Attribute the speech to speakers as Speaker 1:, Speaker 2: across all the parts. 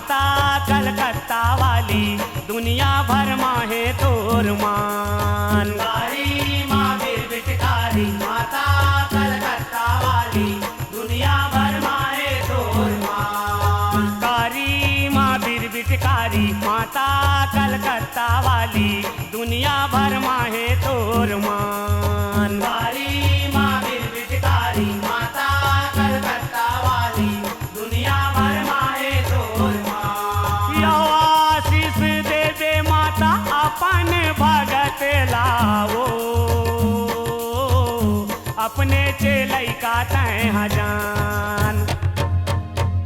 Speaker 1: माता कलकत्ता वाली दुनिया भर माहे तोर मान। कारी माँ बिरबिटकारी माता कलकत्ता वाली दुनिया भर माहे तोर मान। कारी माँ बिरबिटकारी माता कलकत्ता वाली दुनिया भर माहे तोर मान। कारी माँ बिरबिटकारी माता कलकत्ता वाली दुनिया भर माहे तोर मान। यो आशीष दे दे माता अपन भगत लावो, अपने चेलई का तय हजान।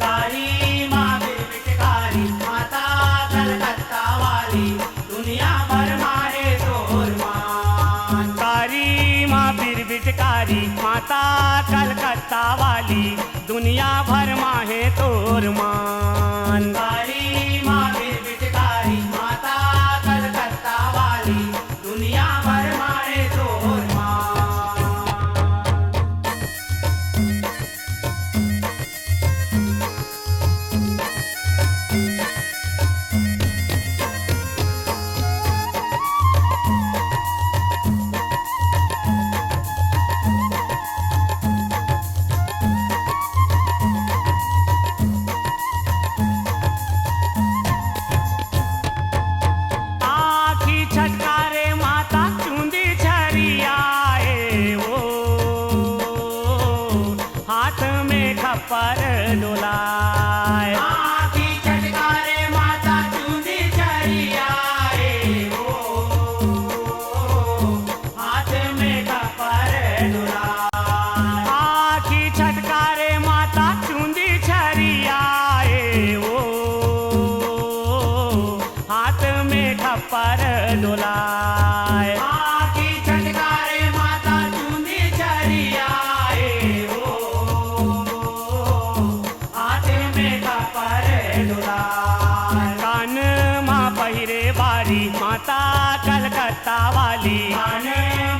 Speaker 1: कारी माँ बिरबिटकारी माता कलकत्ता वाली दुनिया भर माहे तोर मान। कारी माँ बिरबिटकारी माता कलकत्ता वाली दुनिया भर माहे तोर मान। कारी माँ बिरबिटकारी माता कलकत्ता वाली दुनिया भर माहे तोर मान। आखी छटकारे माता चूंदी छरियाए वो, हाथ में खप्पर डोलाए। आखी छटकारे माता चूंदी छरियाए वो, हाथ में खप्पर डोलाए। आखी छटकारे माता चूंदी छरियाए वो, हाथ में खप्पर डोलाए। आखी छटकारे माता चूंदी छरियाए वो, हाथ में खप्पर डोलाए। कान माँ पहिरे बारी माता कलकत्ता वाली, कान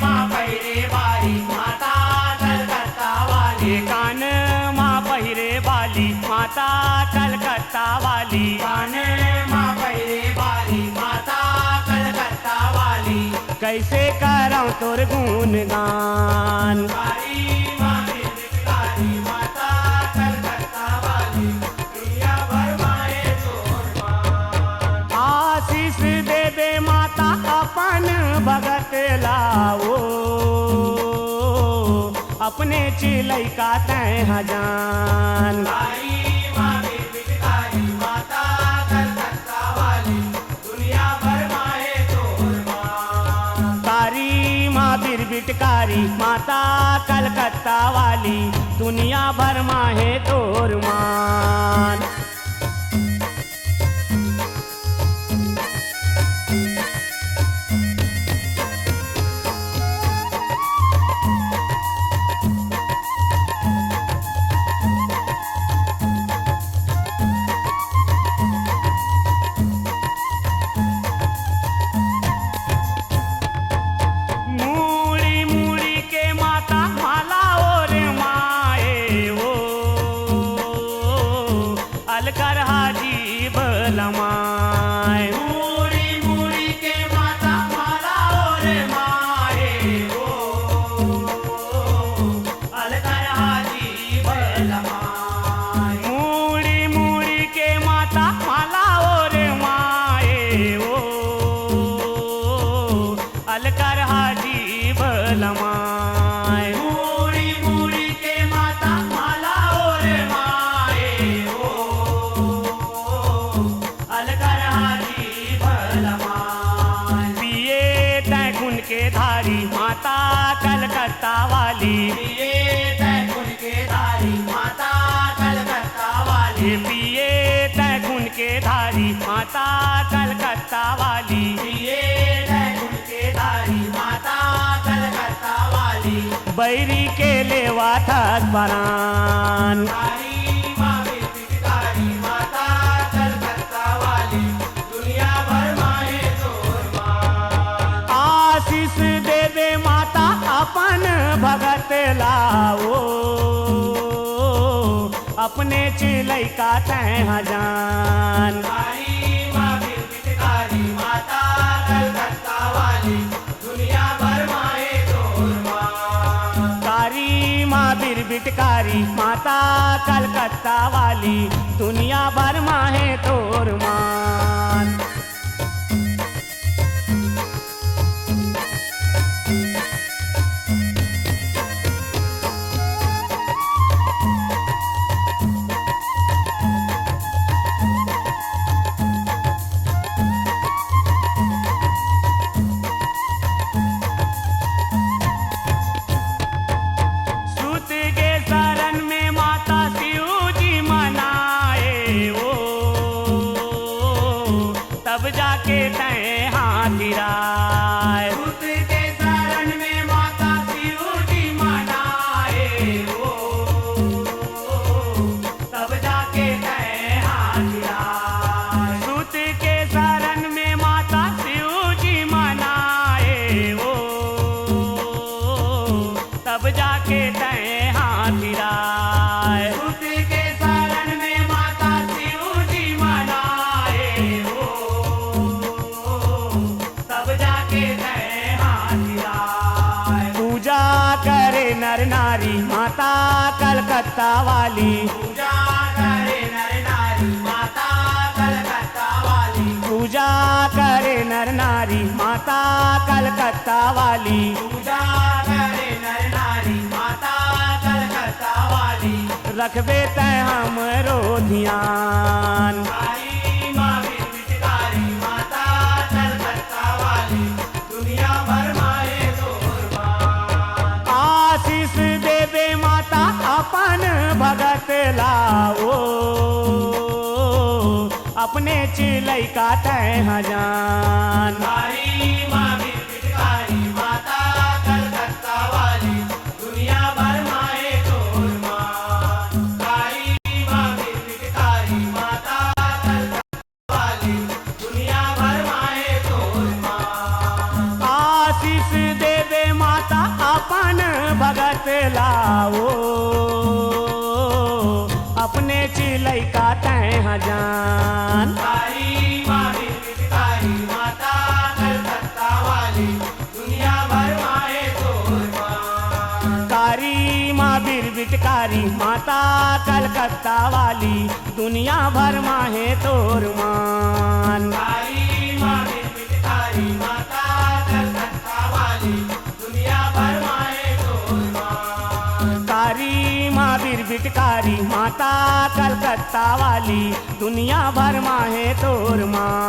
Speaker 1: माँ पहिरे बारी माता कलकत्ता वाली। कान माँ पहिरे वाली माता कलकत्ता वाली, कान माँ पहिरे वाली माता कलकत्ता वाली। कैसे करऊं तोर गुणगान। कारी माँ बिरबिटकारी माता कलकत्ता वाली दुनिया भर माहे तोर मान। आशीष दे दे माता अपन भगत लावो, अपने चिलई का तय हजान। कारी माँ बिरबिटकारी माता कलकत्ता वाली दुनिया भर माहे तोर मान। कारी माँ बिरबिटकारी माता कलकत्ता वाली दुनिया भर माहे तोर मान। मूड़ी मूड़ी के माता माला और माए वो, अलकर हाजी बलमाए। मूड़ी मूड़ी के माता माला और माए वो, अलकर हाजी बलमाए। मूड़ी मूड़ी के माता माला और माए वो, अलकर हाजी बलमाए। मूड़ी मूड़ी के माता माला और माए वो, अलकर हाजी बलमाए। पिए तैकुन के धारी माता कलकत्ता वाली, पिए तैकुन के धारी माता कलकत्ता वाली। पिए तैकुन के धारी माता कलकत्ता वाली, पिए तैकुन के धारी माता कलकत्ता वाली। बैरी के लेवा थक परान। कारी माँ बिरबिटकारी माता कलकत्ता वाली दुनिया भर माहे तोर मान। आशीष दे दे माता अपन भगत लाओ, अपने चिलई का तय हजान। पिचकारी माता कलकत्ता वाली दुनिया भर माहे तोर मान। तब जाके तय हाथिराए
Speaker 2: सूत के शरण में माता शिव जी मनाए हो,
Speaker 1: तब जाके तय हाथिराए। सूत के शरण में माता शिव जी मनाए हो, तब जाके तय हाथिराए।
Speaker 2: सूत के शरण में माता शिव जी मनाए हो,
Speaker 1: तब जाके तय हाथिराए। पूजा करे नर नारी माता कलकत्ता वाली
Speaker 2: पूजा करे नर नारी माता कलकत्ता वाली
Speaker 1: पूजा करे नर नारी माता कलकत्ता वाली
Speaker 2: पूजा करे नर नारी माता कलकत्ता वाली
Speaker 1: रखबे तय हमरो ध्यान।
Speaker 2: काली माँ पिचकारी माता कलकत्ता वाली दुनिया भर माए तोरमान।
Speaker 1: आशीष देवे माता अपन भगत लाओ अपने चिलई का तय हजान।
Speaker 2: काली माँ पिचकारी माता कलकत्ता वाली दुनिया भर माए तोरमान। काली माँ पिचकारी माता कलकत्ता वाली दुनिया भर माए तोरमान।
Speaker 1: आशीष देवे माता अपन भगत लाओ अपने चिलई का तय हजान।
Speaker 2: काली माँ पिचकारी माता कलकत्ता वाली दुनिया भर माए तोरमान।
Speaker 1: कारी माँ बीर बिटकारी माता कलकत्ता वाली दुनिया भर माहे तोर मान।
Speaker 2: काली माँ पिचकारी माता कलकत्ता वाली दुनिया भर माए तोरमान।
Speaker 1: कारी माँ बीर बिटकारी माता कलकत्ता वाली दुनिया भर माहे तोर मान।